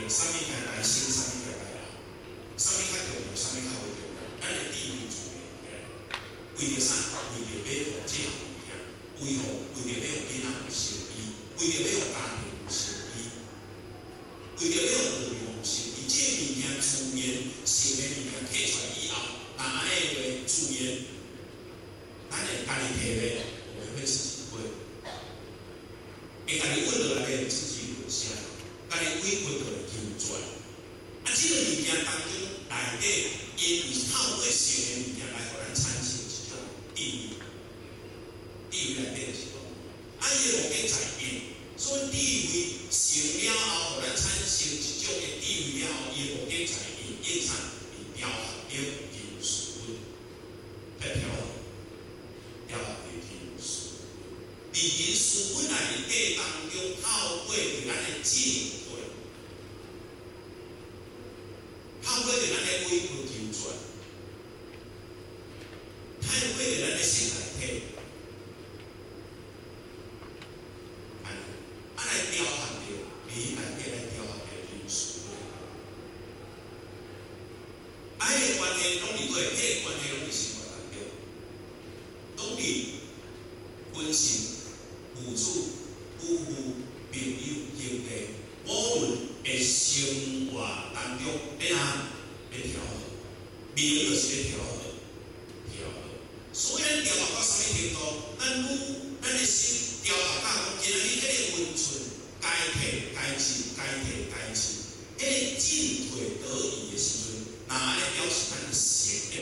啥物件来生，啥物件来老，啥物较重要，啥物较无重要，咱的地位主义为着啥？为着要互这项物件，为着要互囡仔有成衣，为着要互家庭有成衣，为着要互父母有成衣，这物件自然成的物件摕出来以后，那安尼话自然，咱会家己摕咧，会自己买，会家己揾落来咧自己落下，家己委屈落来求转。啊，这个物件当中内底，因为透过成的物件来互咱产生一种地位，地位内底就是讲，啊，伊个路径在变，所以地位成了后，互咱产生一种的地位了后，伊个路径在变，因啥？因调和了因素分，在调和了因素分，伫因素分内底当中，透过着咱的智慧。透过着咱的委屈求转，透过着咱的心内体，来调和着你内底来调和着因素。啊，迄个观念拢伫对，迄个观念拢伫生活当中，拢伫婚姻、父子、夫妇、朋友、兄弟，无论的生活当中，要调和，命就是要调和，调和。所以咱调和到什么程度？咱的心调和到讲，今仔日迄个温存该摕该进，该摕该进，迄个进退得宜的时阵，那安尼表示咱的心的。